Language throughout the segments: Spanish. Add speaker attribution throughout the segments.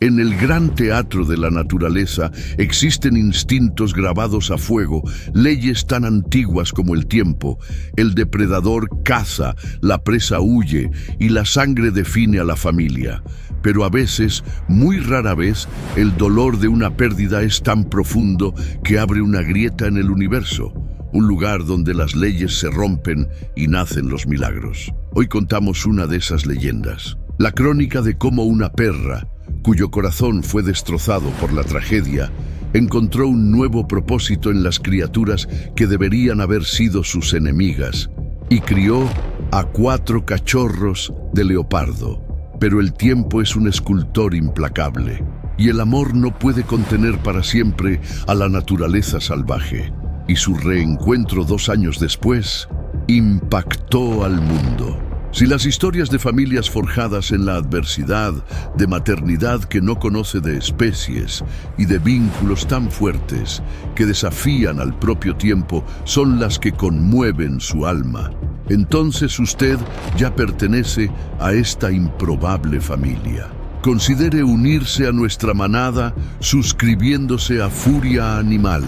Speaker 1: En el gran teatro de la naturaleza existen instintos grabados a fuego, leyes tan antiguas como el tiempo. El depredador caza, la presa huye y la sangre define a la familia. Pero a veces, muy rara vez, el dolor de una pérdida es tan profundo que abre una grieta en el universo, un lugar donde las leyes se rompen y nacen los milagros. Hoy contamos una de esas leyendas, la crónica de cómo una perra, cuyo corazón fue destrozado por la tragedia, encontró un nuevo propósito en las criaturas que deberían haber sido sus enemigas, y crió a 4 cachorros de leopardo. Pero el tiempo es un escultor implacable, y el amor no puede contener para siempre a la naturaleza salvaje, y su reencuentro 2 años después impactó al mundo. Si las historias de familias forjadas en la adversidad, de maternidad que no conoce de especies y de vínculos tan fuertes que desafían al propio tiempo son las que conmueven su alma, entonces usted ya pertenece a esta improbable familia. Considere unirse a nuestra manada suscribiéndose a Furia Animal,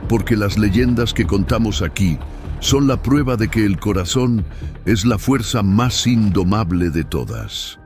Speaker 1: porque las leyendas que contamos aquí son la prueba de que el corazón es la fuerza más indomable de todas.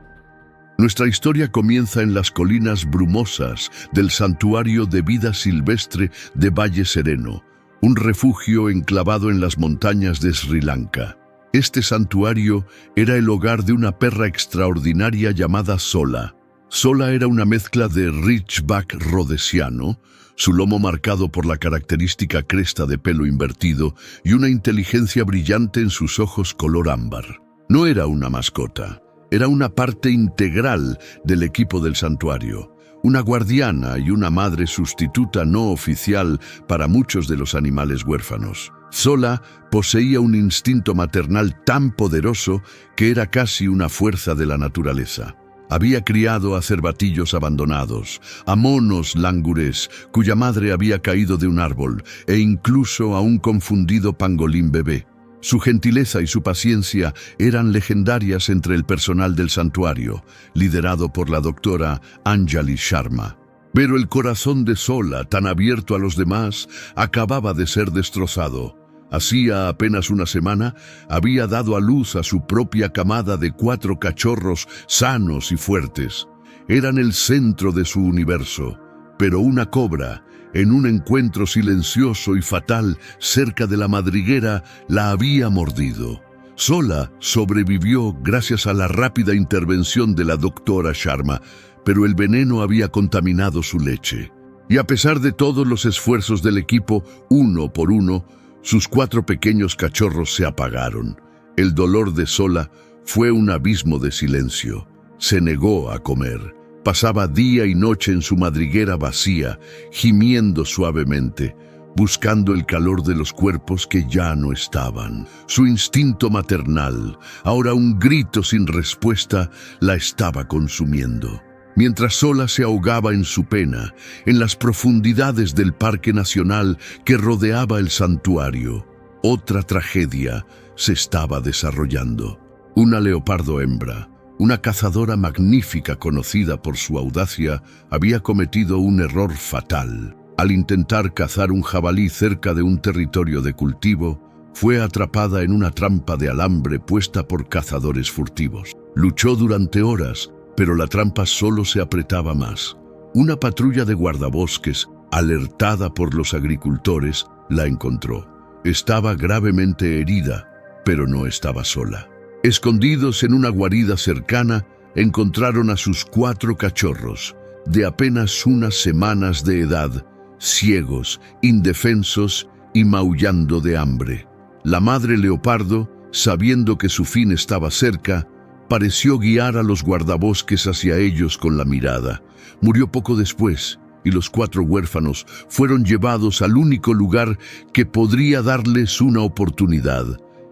Speaker 1: Nuestra historia comienza en las colinas brumosas del Santuario de Vida Silvestre de Valle Sereno, un refugio enclavado en las montañas de Sri Lanka. Este santuario era el hogar de una perra extraordinaria llamada Sola. Sola era una mezcla de Ridgeback rhodesiano, su lomo marcado por la característica cresta de pelo invertido y una inteligencia brillante en sus ojos color ámbar. No era una mascota, era una parte integral del equipo del santuario, una guardiana y una madre sustituta no oficial para muchos de los animales huérfanos. Sola poseía un instinto maternal tan poderoso que era casi una fuerza de la naturaleza. Había criado a cervatillos abandonados, a monos langures cuya madre había caído de un árbol e incluso a un confundido pangolín bebé. Su gentileza y su paciencia eran legendarias entre el personal del santuario, liderado por la doctora Anjali Sharma. Pero el corazón de Sola, tan abierto a los demás, acababa de ser destrozado. Hacía apenas una semana había dado a luz a su propia camada de 4 cachorros sanos y fuertes. Eran el centro de su universo, pero una cobra, en un encuentro silencioso y fatal cerca de la madriguera, la había mordido. Sola sobrevivió gracias a la rápida intervención de la doctora Sharma, pero el veneno había contaminado su leche. Y a pesar de todos los esfuerzos del equipo, uno por uno, sus 4 pequeños cachorros se apagaron. El dolor de Sola fue un abismo de silencio. Se negó a comer. Pasaba día y noche en su madriguera vacía, gimiendo suavemente, buscando el calor de los cuerpos que ya no estaban. Su instinto maternal, ahora un grito sin respuesta, la estaba consumiendo. Mientras Sola se ahogaba en su pena, en las profundidades del Parque Nacional que rodeaba el santuario, otra tragedia se estaba desarrollando. Una leopardo hembra, una cazadora magnífica conocida por su audacia, había cometido un error fatal. Al intentar cazar un jabalí cerca de un territorio de cultivo, fue atrapada en una trampa de alambre puesta por cazadores furtivos. Luchó durante horas, pero la trampa solo se apretaba más. Una patrulla de guardabosques, alertada por los agricultores, la encontró. Estaba gravemente herida, pero no estaba sola. Escondidos en una guarida cercana, encontraron a sus 4 cachorros, de apenas unas semanas de edad, ciegos, indefensos y maullando de hambre. La madre leopardo, sabiendo que su fin estaba cerca, pareció guiar a los guardabosques hacia ellos con la mirada. Murió poco después, y los 4 huérfanos fueron llevados al único lugar que podría darles una oportunidad,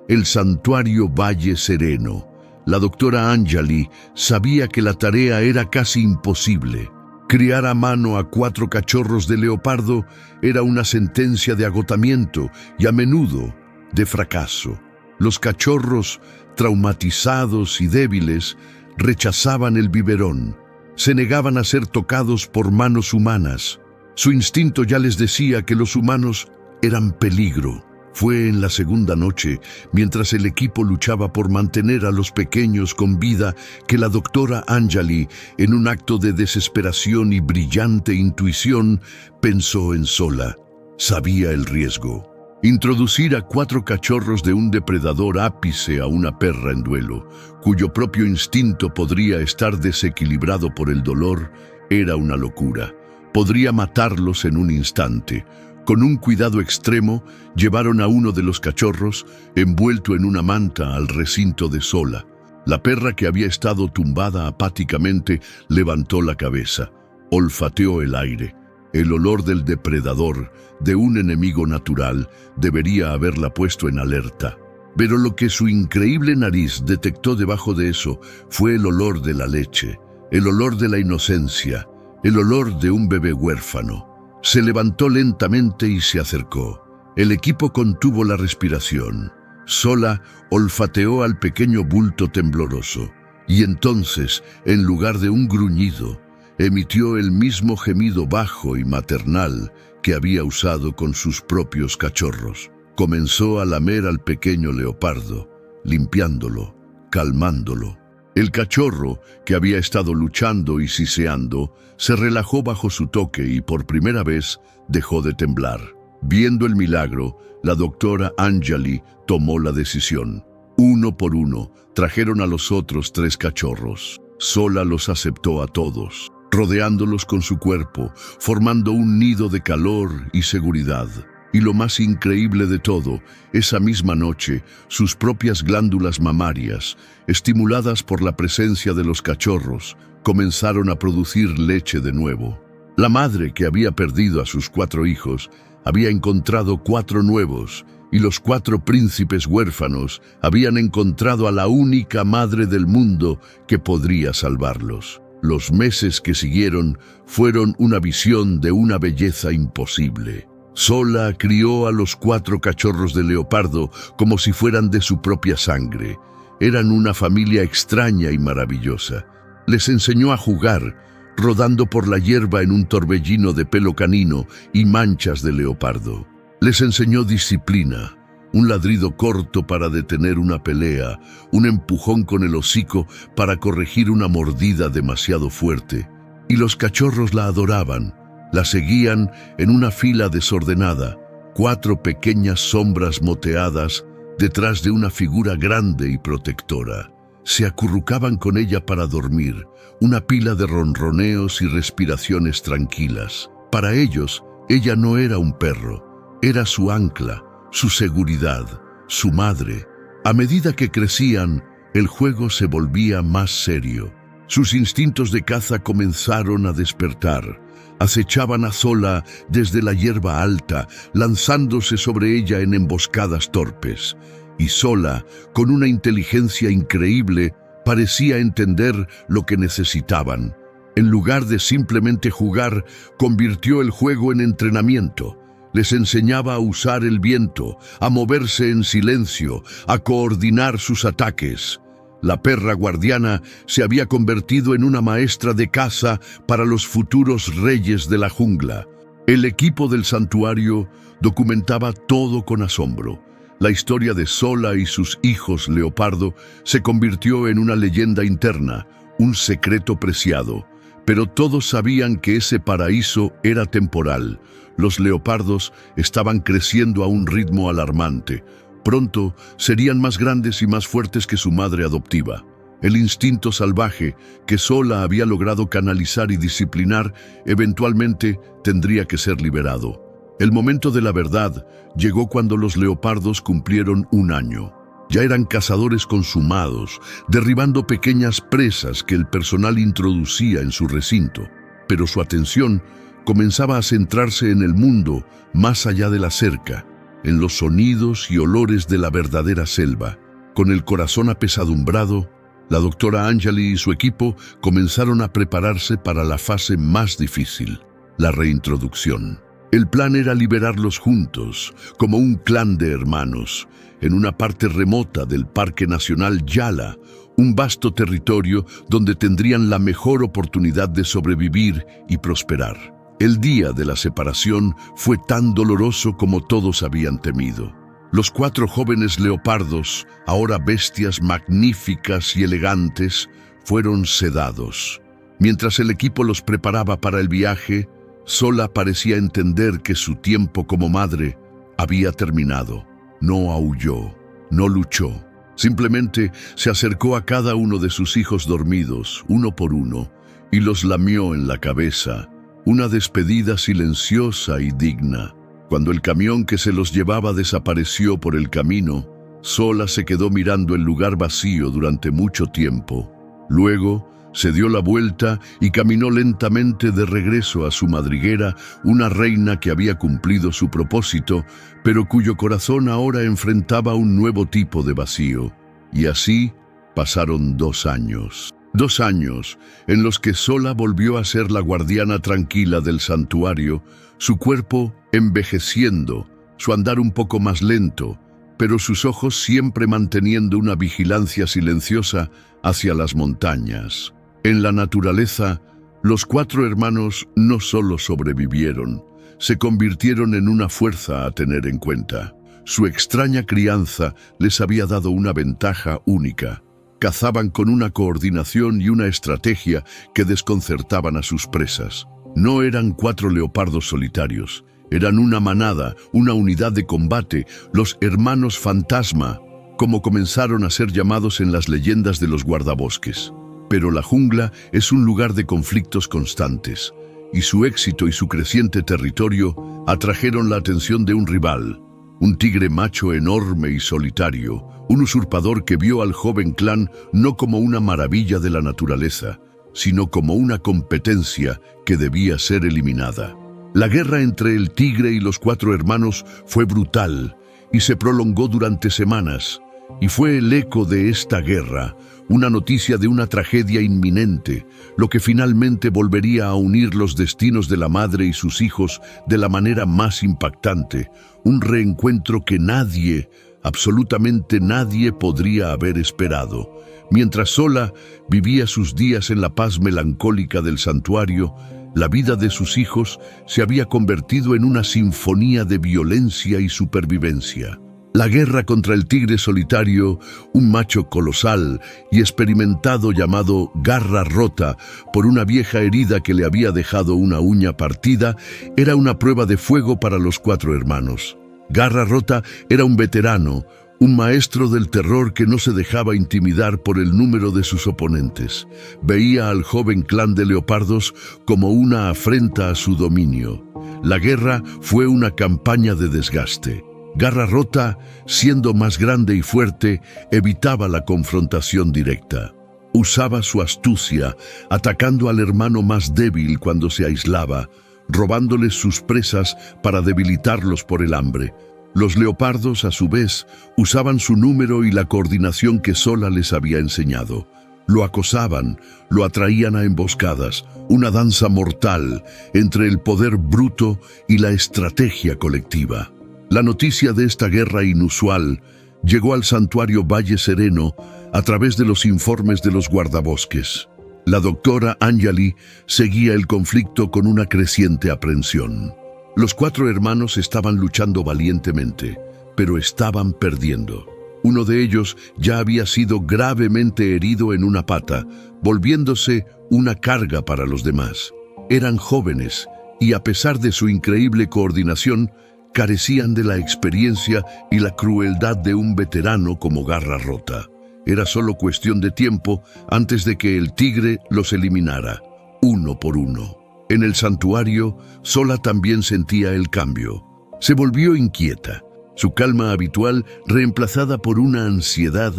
Speaker 1: el Santuario Valle Sereno. La doctora Anjali sabía que la tarea era casi imposible. Criar a mano a 4 cachorros de leopardo era una sentencia de agotamiento y a menudo de fracaso. Los cachorros, traumatizados y débiles, rechazaban el biberón. Se negaban a ser tocados por manos humanas. Su instinto ya les decía que los humanos eran peligro. Fue en la segunda noche, mientras el equipo luchaba por mantener a los pequeños con vida, que la doctora Anjali, en un acto de desesperación y brillante intuición, pensó en Sola. Sabía el riesgo. Introducir a 4 cachorros de un depredador ápice a una perra en duelo, cuyo propio instinto podría estar desequilibrado por el dolor, era una locura. Podría matarlos en un instante. Con un cuidado extremo, llevaron a uno de los cachorros, envuelto en una manta, al recinto de Sola. La perra, que había estado tumbada apáticamente, levantó la cabeza, olfateó el aire. El olor del depredador, de un enemigo natural, debería haberla puesto en alerta. Pero lo que su increíble nariz detectó debajo de eso fue el olor de la leche, el olor de la inocencia, el olor de un bebé huérfano. Se levantó lentamente y se acercó. El equipo contuvo la respiración. Sola olfateó al pequeño bulto tembloroso. Y entonces, en lugar de un gruñido, emitió el mismo gemido bajo y maternal que había usado con sus propios cachorros. Comenzó a lamer al pequeño leopardo, limpiándolo, calmándolo. El cachorro, que había estado luchando y siseando, se relajó bajo su toque y por primera vez dejó de temblar. Viendo el milagro, la doctora Anjali tomó la decisión. Uno por uno, trajeron a los otros 3 cachorros. Sola los aceptó a todos, rodeándolos con su cuerpo, formando un nido de calor y seguridad. Y lo más increíble de todo, esa misma noche, sus propias glándulas mamarias, estimuladas por la presencia de los cachorros, comenzaron a producir leche de nuevo. La madre, que había perdido a sus 4 hijos, había encontrado 4 nuevos, y los 4 príncipes huérfanos habían encontrado a la única madre del mundo que podría salvarlos. Los meses que siguieron fueron una visión de una belleza imposible. Sola crió a los 4 cachorros de leopardo como si fueran de su propia sangre. Eran una familia extraña y maravillosa. Les enseñó a jugar, rodando por la hierba en un torbellino de pelo canino y manchas de leopardo. Les enseñó disciplina, un ladrido corto para detener una pelea, un empujón con el hocico para corregir una mordida demasiado fuerte. Y los cachorros la adoraban. La seguían en una fila desordenada, 4 pequeñas sombras moteadas detrás de una figura grande y protectora. Se acurrucaban con ella para dormir, una pila de ronroneos y respiraciones tranquilas. Para ellos, ella no era un perro, era su ancla, su seguridad, su madre. A medida que crecían, el juego se volvía más serio. Sus instintos de caza comenzaron a despertar. Acechaban a Sola desde la hierba alta, lanzándose sobre ella en emboscadas torpes. Y Sola, con una inteligencia increíble, parecía entender lo que necesitaban. En lugar de simplemente jugar, convirtió el juego en entrenamiento. Les enseñaba a usar el viento, a moverse en silencio, a coordinar sus ataques. La perra guardiana se había convertido en una maestra de caza para los futuros reyes de la jungla. El equipo del santuario documentaba todo con asombro. La historia de Sola y sus hijos leopardo se convirtió en una leyenda interna, un secreto preciado. Pero todos sabían que ese paraíso era temporal. Los leopardos estaban creciendo a un ritmo alarmante. Pronto serían más grandes y más fuertes que su madre adoptiva. El instinto salvaje que Sola había logrado canalizar y disciplinar eventualmente tendría que ser liberado. El momento de la verdad llegó cuando los leopardos cumplieron 1 año. Ya eran cazadores consumados, derribando pequeñas presas que el personal introducía en su recinto. Pero su atención comenzaba a centrarse en el mundo más allá de la cerca, en los sonidos y olores de la verdadera selva. Con el corazón apesadumbrado, la doctora Anjali y su equipo comenzaron a prepararse para la fase más difícil, la reintroducción. El plan era liberarlos juntos, como un clan de hermanos, en una parte remota del Parque Nacional Yala, un vasto territorio donde tendrían la mejor oportunidad de sobrevivir y prosperar. El día de la separación fue tan doloroso como todos habían temido. Los 4 jóvenes leopardos, ahora bestias magníficas y elegantes, fueron sedados. Mientras el equipo los preparaba para el viaje, Sola parecía entender que su tiempo como madre había terminado. No aulló, no luchó. Simplemente se acercó a cada uno de sus hijos dormidos, uno por uno, y los lamió en la cabeza. Una despedida silenciosa y digna. Cuando el camión que se los llevaba desapareció por el camino, Sola se quedó mirando el lugar vacío durante mucho tiempo. Luego se dio la vuelta y caminó lentamente de regreso a su madriguera, una reina que había cumplido su propósito, pero cuyo corazón ahora enfrentaba un nuevo tipo de vacío. Y así pasaron 2 años. 2 años en los que Sola volvió a ser la guardiana tranquila del santuario, su cuerpo envejeciendo, su andar un poco más lento, pero sus ojos siempre manteniendo una vigilancia silenciosa hacia las montañas. En la naturaleza, los 4 hermanos no solo sobrevivieron, se convirtieron en una fuerza a tener en cuenta. Su extraña crianza les había dado una ventaja única. Cazaban con una coordinación y una estrategia que desconcertaban a sus presas. No eran 4 leopardos solitarios, eran una manada, una unidad de combate, los hermanos fantasma, como comenzaron a ser llamados en las leyendas de los guardabosques. Pero la jungla es un lugar de conflictos constantes, y su éxito y su creciente territorio atrajeron la atención de un rival, un tigre macho enorme y solitario, un usurpador que vio al joven clan no como una maravilla de la naturaleza, sino como una competencia que debía ser eliminada. La guerra entre el tigre y los 4 hermanos fue brutal y se prolongó durante semanas, y fue el eco de esta guerra, una noticia de una tragedia inminente, lo que finalmente volvería a unir los destinos de la madre y sus hijos de la manera más impactante, un reencuentro que nadie, absolutamente nadie podría haber esperado. Mientras Sola vivía sus días en la paz melancólica del santuario, la vida de sus hijos se había convertido en una sinfonía de violencia y supervivencia. La guerra contra el tigre solitario, un macho colosal y experimentado llamado Garra Rota por una vieja herida que le había dejado una uña partida, era una prueba de fuego para los 4 hermanos. Garra Rota era un veterano, un maestro del terror que no se dejaba intimidar por el número de sus oponentes. Veía al joven clan de leopardos como una afrenta a su dominio. La guerra fue una campaña de desgaste. Garra Rota, siendo más grande y fuerte, evitaba la confrontación directa. Usaba su astucia, atacando al hermano más débil cuando se aislaba, robándoles sus presas para debilitarlos por el hambre. Los leopardos, a su vez, usaban su número y la coordinación que Sola les había enseñado. Lo acosaban, lo atraían a emboscadas, una danza mortal entre el poder bruto y la estrategia colectiva. La noticia de esta guerra inusual llegó al santuario Valle Sereno a través de los informes de los guardabosques. La doctora Anjali seguía el conflicto con una creciente aprensión. Los 4 hermanos estaban luchando valientemente, pero estaban perdiendo. Uno de ellos ya había sido gravemente herido en una pata, volviéndose una carga para los demás. Eran jóvenes y, a pesar de su increíble coordinación, carecían de la experiencia y la crueldad de un veterano como Garra Rota. Era solo cuestión de tiempo antes de que el tigre los eliminara, uno por uno. En el santuario, Sola también sentía el cambio. Se volvió inquieta, su calma habitual reemplazada por una ansiedad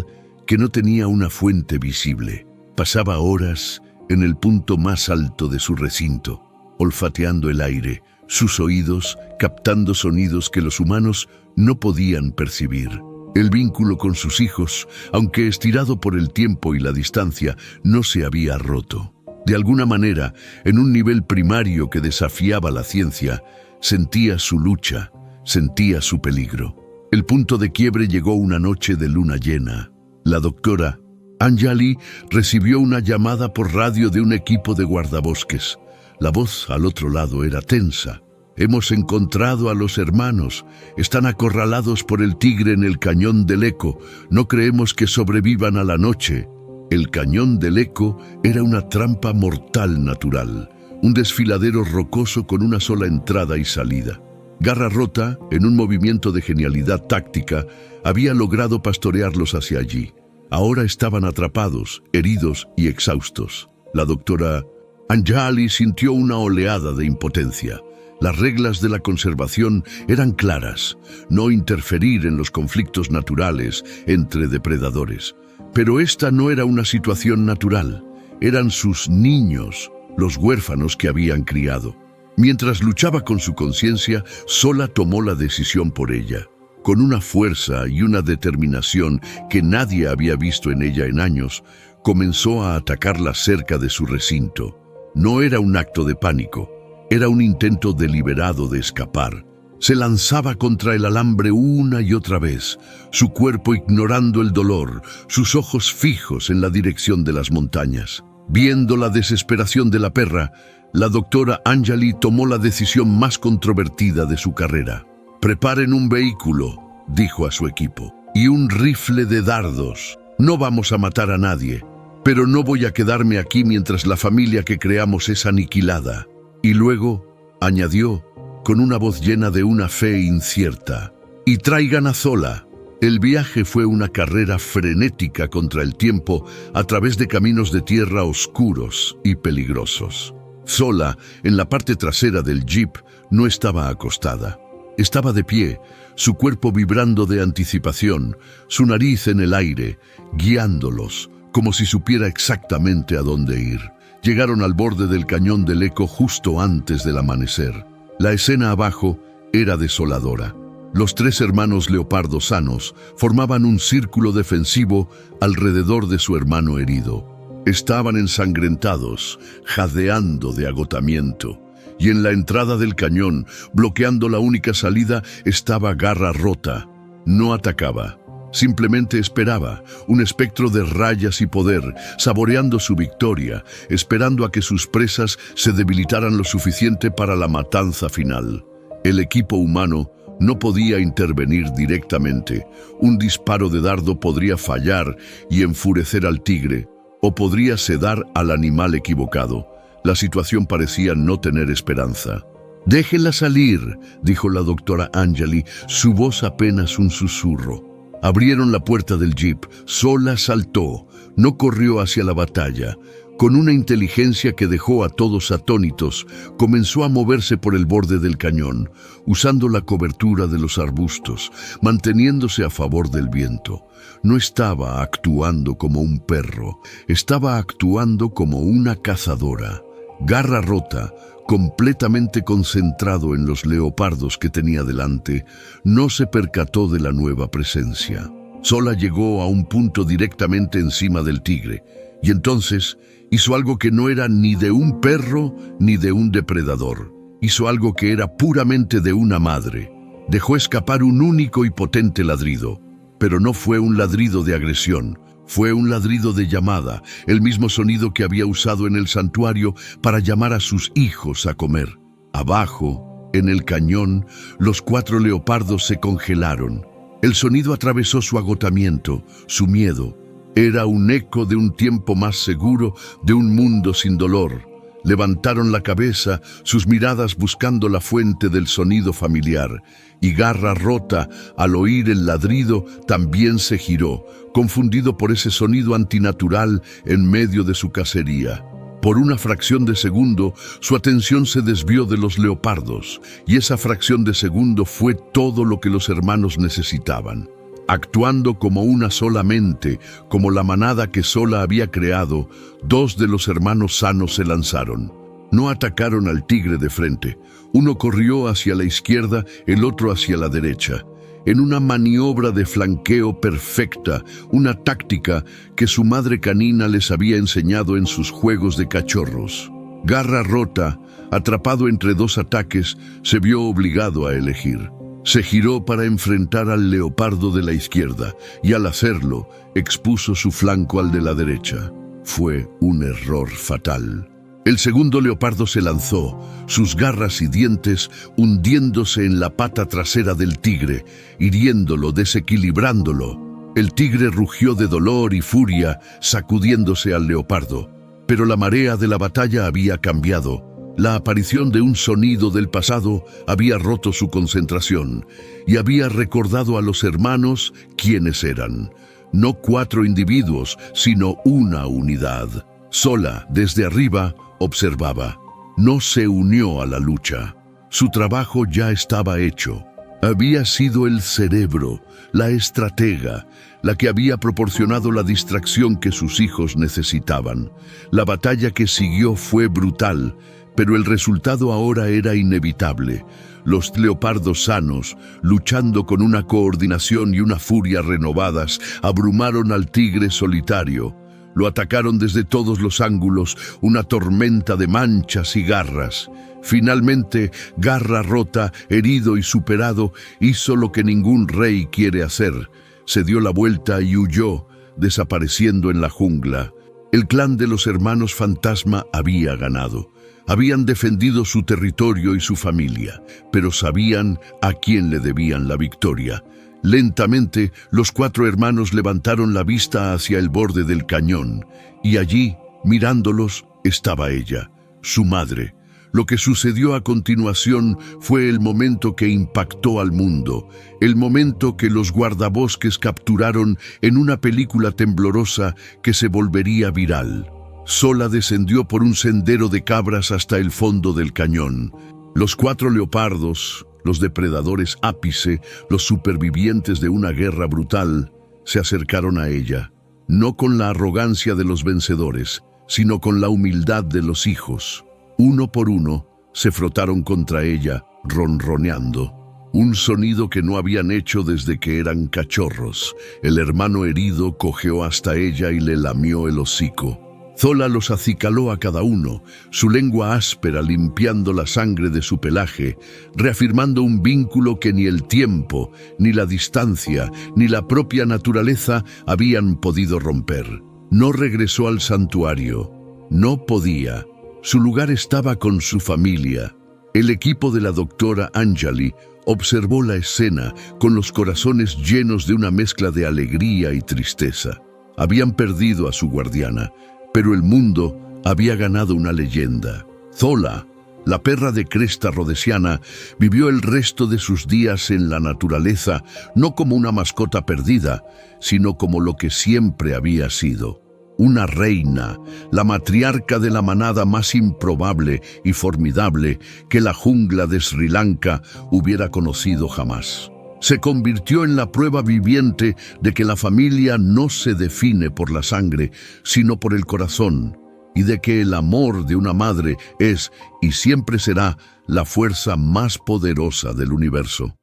Speaker 1: que no tenía una fuente visible. Pasaba horas en el punto más alto de su recinto, olfateando el aire, sus oídos captando sonidos que los humanos no podían percibir. El vínculo con sus hijos, aunque estirado por el tiempo y la distancia, no se había roto. De alguna manera, en un nivel primario que desafiaba la ciencia, Sentía su lucha, sentía su peligro. El punto de quiebre llegó una noche de luna llena. La doctora Anjali recibió una llamada por radio de un equipo de guardabosques. La voz al otro lado era tensa. Hemos encontrado a los hermanos. Están acorralados por el tigre en el cañón del Eco. No creemos que sobrevivan a la noche. El cañón del Eco era una trampa mortal natural, un desfiladero rocoso con una sola entrada y salida. Garra Rota, en un movimiento de genialidad táctica, había logrado pastorearlos hacia allí. Ahora estaban atrapados, heridos y exhaustos. La doctora Anjali sintió una oleada de impotencia. Las reglas de la conservación eran claras: no interferir en los conflictos naturales entre depredadores. Pero esta no era una situación natural. Eran sus niños, los huérfanos que habían criado. Mientras luchaba con su conciencia, Sola tomó la decisión por ella. Con una fuerza y una determinación que nadie había visto en ella en años, comenzó a atacar la cerca de su recinto. No era un acto de pánico, era un intento deliberado de escapar. Se lanzaba contra el alambre una y otra vez, su cuerpo ignorando el dolor, sus ojos fijos en la dirección de las montañas. Viendo la desesperación de la perra, la doctora Anjali tomó la decisión más controvertida de su carrera. «Preparen un vehículo», dijo a su equipo, «y un rifle de dardos. No vamos a matar a nadie, pero no voy a quedarme aquí mientras la familia que creamos es aniquilada». Y luego añadió, con una voz llena de una fe incierta, «y traigan a Zola». El viaje fue una carrera frenética contra el tiempo a través de caminos de tierra oscuros y peligrosos. Zola, en la parte trasera del jeep, no estaba acostada. Estaba de pie, su cuerpo vibrando de anticipación, su nariz en el aire, guiándolos, como si supiera exactamente a dónde ir. Llegaron al borde del cañón del Eco justo antes del amanecer. La escena abajo era desoladora. Los 3 hermanos leopardos sanos formaban un círculo defensivo alrededor de su hermano herido. Estaban ensangrentados, jadeando de agotamiento. Y en la entrada del cañón, bloqueando la única salida, estaba Garra Rota. No atacaba, simplemente esperaba, un espectro de rayas y poder, saboreando su victoria, esperando a que sus presas se debilitaran lo suficiente para la matanza final. El equipo humano no podía intervenir directamente. Un disparo de dardo podría fallar y enfurecer al tigre, o podría sedar al animal equivocado. La situación parecía no tener esperanza. «Déjenla salir», dijo la doctora Anjali, su voz apenas un susurro. Abrieron la puerta del jeep. Sola saltó, no corrió hacia la batalla. Con una inteligencia que dejó a todos atónitos, comenzó a moverse por el borde del cañón, usando la cobertura de los arbustos, manteniéndose a favor del viento. No estaba actuando como un perro, estaba actuando como una cazadora. Garra Rota, completamente concentrado en los leopardos que tenía delante, no se percató de la nueva presencia. Sola llegó a un punto directamente encima del tigre, y entonces hizo algo que no era ni de un perro ni de un depredador. Hizo algo que era puramente de una madre. Dejó escapar un único y potente ladrido, pero no fue un ladrido de agresión. Fue un ladrido de llamada, el mismo sonido que había usado en el santuario para llamar a sus hijos a comer. Abajo, en el cañón, los 4 leopardos se congelaron. El sonido atravesó su agotamiento, su miedo. Era un eco de un tiempo más seguro, de un mundo sin dolor. Levantaron la cabeza, sus miradas buscando la fuente del sonido familiar, y Garra Rota, al oír el ladrido, también se giró, confundido por ese sonido antinatural en medio de su cacería. Por una fracción de segundo, su atención se desvió de los leopardos, y esa fracción de segundo fue todo lo que los hermanos necesitaban. Actuando como una sola mente, como la manada que Sola había creado, 2 de los hermanos sanos se lanzaron. No atacaron al tigre de frente. Uno corrió hacia la izquierda, el otro hacia la derecha. En una maniobra de flanqueo perfecta, una táctica que su madre canina les había enseñado en sus juegos de cachorros. Garra Rota, atrapado entre dos ataques, se vio obligado a elegir. Se giró para enfrentar al leopardo de la izquierda y al hacerlo, expuso su flanco al de la derecha. Fue un error fatal. El segundo leopardo se lanzó, sus garras y dientes hundiéndose en la pata trasera del tigre, hiriéndolo, desequilibrándolo. El tigre rugió de dolor y furia, sacudiéndose al leopardo. Pero la marea de la batalla había cambiado. La aparición de un sonido del pasado había roto su concentración y había recordado a los hermanos quiénes eran. No 4 individuos, sino una unidad. Sola, desde arriba, observaba. No se unió a la lucha. Su trabajo ya estaba hecho. Había sido el cerebro, la estratega, la que había proporcionado la distracción que sus hijos necesitaban. La batalla que siguió fue brutal, pero el resultado ahora era inevitable. Los leopardos sanos, luchando con una coordinación y una furia renovadas, abrumaron al tigre solitario. Lo atacaron desde todos los ángulos, una tormenta de manchas y garras. Finalmente, Garra Rota, herido y superado, hizo lo que ningún rey quiere hacer. Se dio la vuelta y huyó, desapareciendo en la jungla. El clan de los hermanos fantasma había ganado. Habían defendido su territorio y su familia, pero sabían a quién le debían la victoria. Lentamente, los 4 hermanos levantaron la vista hacia el borde del cañón, y allí, mirándolos, estaba ella, su madre. Lo que sucedió a continuación fue el momento que impactó al mundo, el momento que los guardabosques capturaron en una película temblorosa que se volvería viral. Sola descendió por un sendero de cabras hasta el fondo del cañón. Los 4 leopardos, los depredadores ápice, los supervivientes de una guerra brutal, se acercaron a ella, no con la arrogancia de los vencedores, sino con la humildad de los hijos. Uno por uno, se frotaron contra ella, ronroneando. Un sonido que no habían hecho desde que eran cachorros. El hermano herido cojeó hasta ella y le lamió el hocico. Zola los acicaló a cada uno, su lengua áspera limpiando la sangre de su pelaje, reafirmando un vínculo que ni el tiempo, ni la distancia, ni la propia naturaleza habían podido romper. No regresó al santuario. No podía. Su lugar estaba con su familia. El equipo de la doctora Anjali observó la escena con los corazones llenos de una mezcla de alegría y tristeza. Habían perdido a su guardiana, pero el mundo había ganado una leyenda. Zola, la perra de cresta rhodesiana, vivió el resto de sus días en la naturaleza, no como una mascota perdida, sino como lo que siempre había sido. Una reina, la matriarca de la manada más improbable y formidable que la jungla de Sri Lanka hubiera conocido jamás. Se convirtió en la prueba viviente de que la familia no se define por la sangre, sino por el corazón, y de que el amor de una madre es y siempre será la fuerza más poderosa del universo.